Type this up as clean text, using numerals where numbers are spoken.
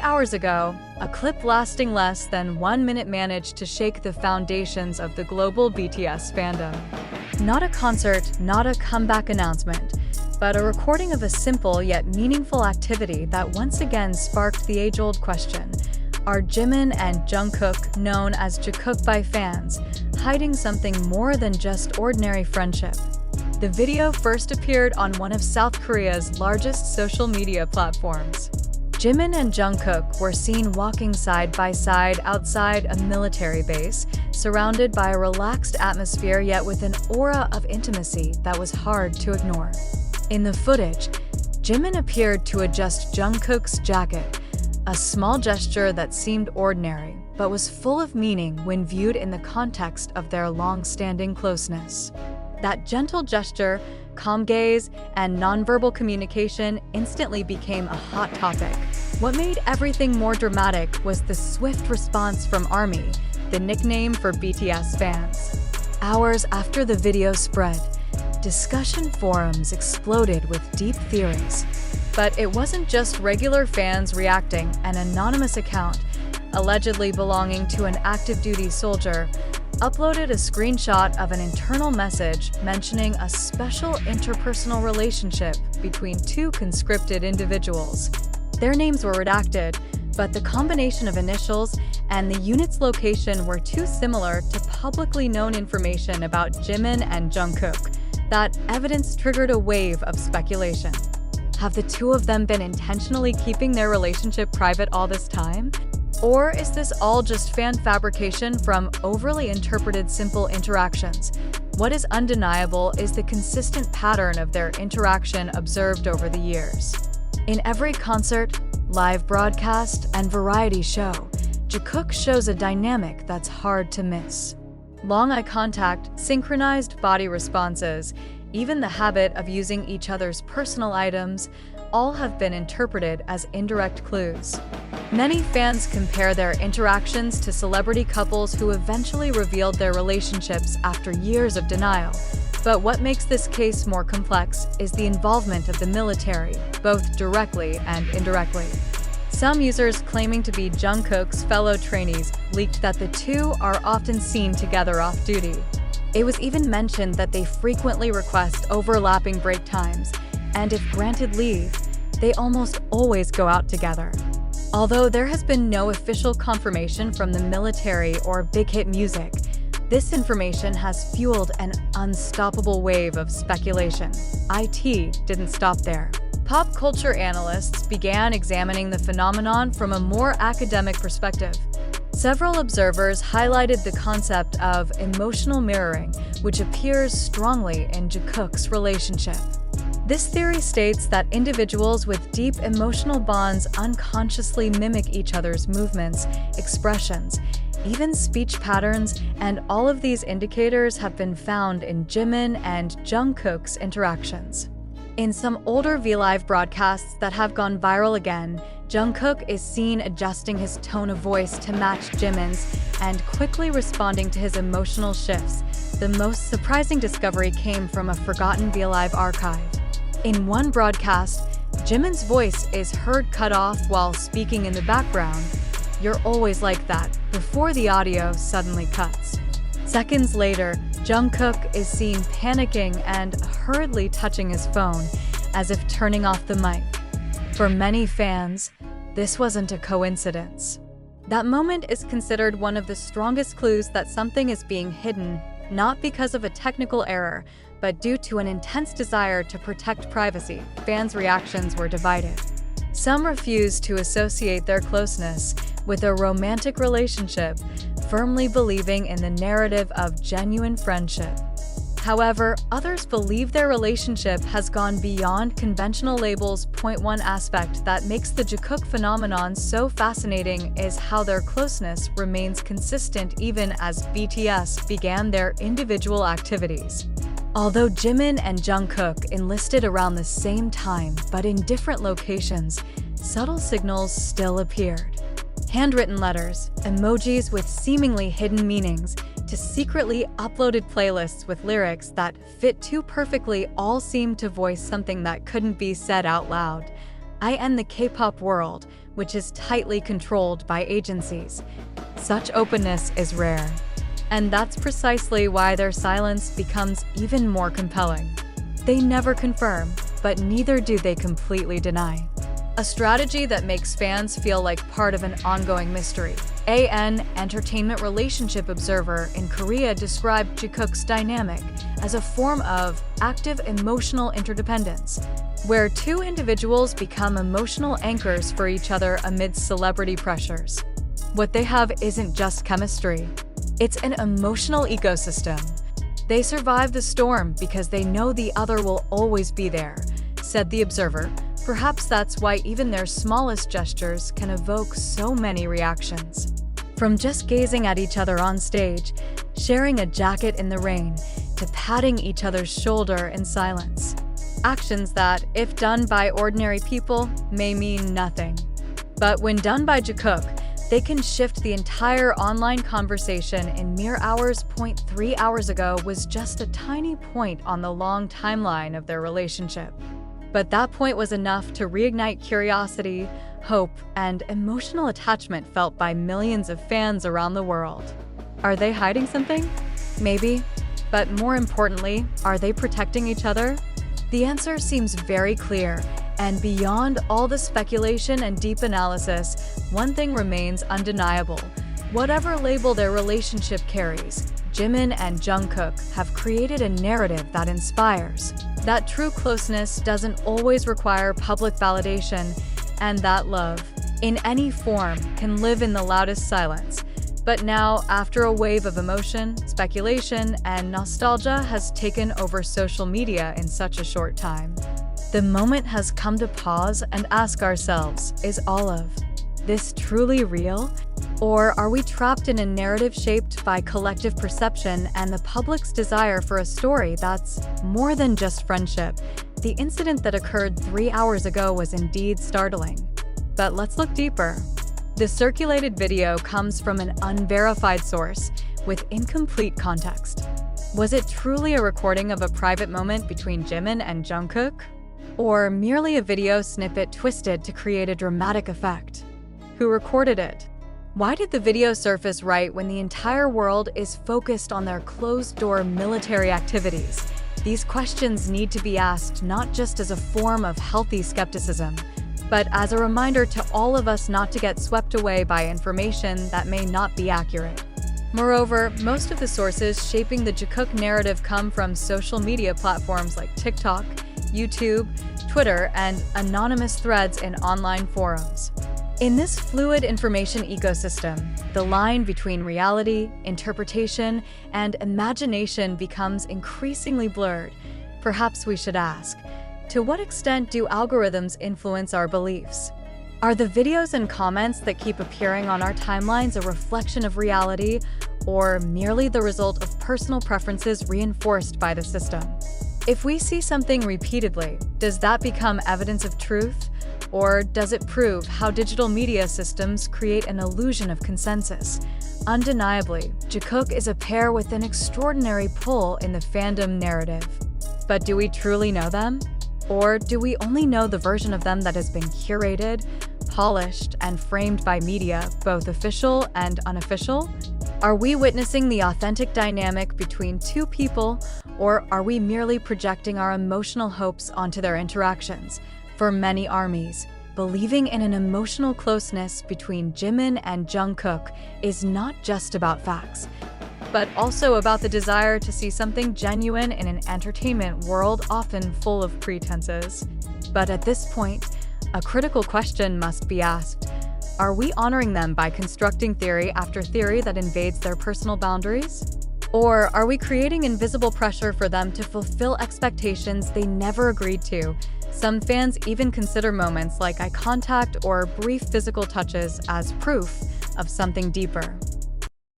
hours ago, a clip lasting less than 1 minute managed to shake the foundations of the global BTS fandom. Not a concert, not a comeback announcement, but a recording of a simple yet meaningful activity that once again sparked the age-old question: are Jimin and Jungkook, known as Jikook by fans, hiding something more than just ordinary friendship? The video first appeared on one of South Korea's largest social media platforms. Jimin and Jungkook were seen walking side by side outside a military base, surrounded by a relaxed atmosphere yet with an aura of intimacy that was hard to ignore. In the footage, Jimin appeared to adjust Jungkook's jacket, a small gesture that seemed ordinary but was full of meaning when viewed in the context of their long-standing closeness. That gentle gesture, calm gaze, and nonverbal communication instantly became a hot topic. What made everything more dramatic was the swift response from ARMY, the nickname for BTS fans. Hours after the video spread, discussion forums exploded with deep theories. But it wasn't just regular fans reacting. An anonymous account, allegedly belonging to an active-duty soldier, uploaded a screenshot of an internal message mentioning a special interpersonal relationship between two conscripted individuals. Their names were redacted, but the combination of initials and the unit's location were too similar to publicly known information about Jimin and Jungkook. That evidence triggered a wave of speculation. Have the two of them been intentionally keeping their relationship private all this time? Or is this all just fan fabrication from overly interpreted simple interactions? What is undeniable is the consistent pattern of their interaction observed over the years. In every concert, live broadcast, and variety show, Jikook shows a dynamic that's hard to miss. Long eye contact, synchronized body responses, even the habit of using each other's personal items, all have been interpreted as indirect clues. Many fans compare their interactions to celebrity couples who eventually revealed their relationships after years of denial. But what makes this case more complex is the involvement of the military, both directly and indirectly. Some users claiming to be Jungkook's fellow trainees leaked that the two are often seen together off-duty. It was even mentioned that they frequently request overlapping break times, and if granted leave, they almost always go out together. Although there has been no official confirmation from the military or Big Hit Music, this information has fueled an unstoppable wave of speculation. IT didn't stop there. Pop culture analysts began examining the phenomenon from a more academic perspective. Several observers highlighted the concept of emotional mirroring, which appears strongly in Jikook's relationship. This theory states that individuals with deep emotional bonds unconsciously mimic each other's movements, expressions, even speech patterns, and all of these indicators have been found in Jimin and Jungkook's interactions. In some older V-Live broadcasts that have gone viral again, Jungkook is seen adjusting his tone of voice to match Jimin's and quickly responding to his emotional shifts. The most surprising discovery came from a forgotten V-Live archive. In one broadcast, Jimin's voice is heard cut off while speaking in the background. "You're always like that," before the audio suddenly cuts. Seconds later, Jungkook is seen panicking and hurriedly touching his phone, as if turning off the mic. For many fans, this wasn't a coincidence. That moment is considered one of the strongest clues that something is being hidden, not because of a technical error, but due to an intense desire to protect privacy. Fans' reactions were divided. Some refused to associate their closeness with a romantic relationship, firmly believing in the narrative of genuine friendship. However, others believe their relationship has gone beyond conventional labels. One aspect that makes the Jikook phenomenon so fascinating is how their closeness remains consistent even as BTS began their individual activities. Although Jimin and Jungkook enlisted around the same time but in different locations, subtle signals still appeared. Handwritten letters, emojis with seemingly hidden meanings, to secretly uploaded playlists with lyrics that fit too perfectly all seemed to voice something that couldn't be said out loud. i.e. the K-pop world, which is tightly controlled by agencies. Such openness is rare. And that's precisely why their silence becomes even more compelling. They never confirm, but neither do they completely deny. A strategy that makes fans feel like part of an ongoing mystery. An entertainment relationship observer in Korea described Jikook's dynamic as a form of active emotional interdependence, where two individuals become emotional anchors for each other amidst celebrity pressures. What they have isn't just chemistry. It's an emotional ecosystem. They survive the storm because they know the other will always be there, said the observer. Perhaps that's why even their smallest gestures can evoke so many reactions. From just gazing at each other on stage, sharing a jacket in the rain, to patting each other's shoulder in silence. Actions that, if done by ordinary people, may mean nothing. But when done by Jikook, they can shift the entire online conversation in mere hours. 3 hours ago was just a tiny point on the long timeline of their relationship. But that point was enough to reignite curiosity, hope, and emotional attachment felt by millions of fans around the world. Are they hiding something? Maybe. But more importantly, are they protecting each other? The answer seems very clear, and beyond all the speculation and deep analysis, one thing remains undeniable. Whatever label their relationship carries, Jimin and Jungkook have created a narrative that inspires. That true closeness doesn't always require public validation, and that love, in any form, can live in the loudest silence. But now, after a wave of emotion, speculation, and nostalgia has taken over social media in such a short time, the moment has come to pause and ask ourselves, is all of this truly real? Or are we trapped in a narrative shaped by collective perception and the public's desire for a story that's more than just friendship? The incident that occurred 3 hours ago was indeed startling. But let's look deeper. The circulated video comes from an unverified source with incomplete context. Was it truly a recording of a private moment between Jimin and Jungkook? Or merely a video snippet twisted to create a dramatic effect? Who recorded it? Why did the video surface right when the entire world is focused on their closed-door military activities? These questions need to be asked not just as a form of healthy skepticism, but as a reminder to all of us not to get swept away by information that may not be accurate. Moreover, most of the sources shaping the Jikook narrative come from social media platforms like TikTok, YouTube, Twitter, and anonymous threads in online forums. In this fluid information ecosystem, the line between reality, interpretation, and imagination becomes increasingly blurred. Perhaps we should ask, to what extent do algorithms influence our beliefs? Are the videos and comments that keep appearing on our timelines a reflection of reality, or merely the result of personal preferences reinforced by the system? If we see something repeatedly, does that become evidence of truth? Or does it prove how digital media systems create an illusion of consensus? Undeniably, Jikook is a pair with an extraordinary pull in the fandom narrative. But do we truly know them? Or do we only know the version of them that has been curated, polished, and framed by media, both official and unofficial? Are we witnessing the authentic dynamic between two people, or are we merely projecting our emotional hopes onto their interactions? For many armies, believing in an emotional closeness between Jimin and Jungkook is not just about facts, but also about the desire to see something genuine in an entertainment world often full of pretenses. But at this point, a critical question must be asked. Are we honoring them by constructing theory after theory that invades their personal boundaries? Or are we creating invisible pressure for them to fulfill expectations they never agreed to? Some fans even consider moments like eye contact or brief physical touches as proof of something deeper.